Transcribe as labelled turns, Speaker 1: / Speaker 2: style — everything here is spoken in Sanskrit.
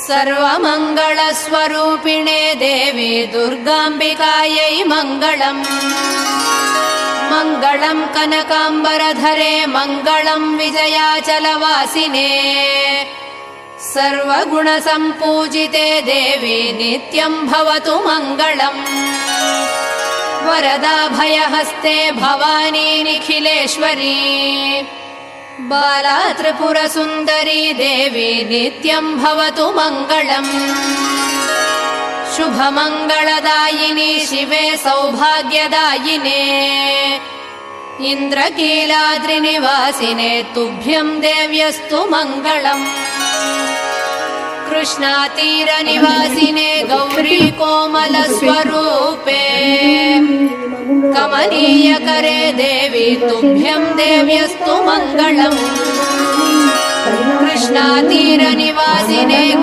Speaker 1: सर्वमङ्गलस्वरूपिणे देवी दुर्गाम्बिकायै मङ्गलम्। मङ्गलम् कनकाम्बरधरे मङ्गलम् विजयाचलवासिने। सर्वगुणसम्पूजिते देवी नित्यम् भवतु मङ्गलम्। वरदाभयहस्ते भवानी निखिलेश्वरी। बाला त्रिपुरसुन्दरी देवी नित्यम् भवतु मङ्गलम्। शुभमङ्गलदायिनी शिवे सौभाग्यदायिने। इन्द्रकीलाद्रिनिवासिने तुभ्यम् देव्यस्तु मङ्गलम्। कृष्णातीरनिवासिने गौरी कोमलस्वरूपे। कमनीयकरे देवी तुभ्यम् देव्यस्तु मङ्गलम्। कृष्णातीरनिवासिने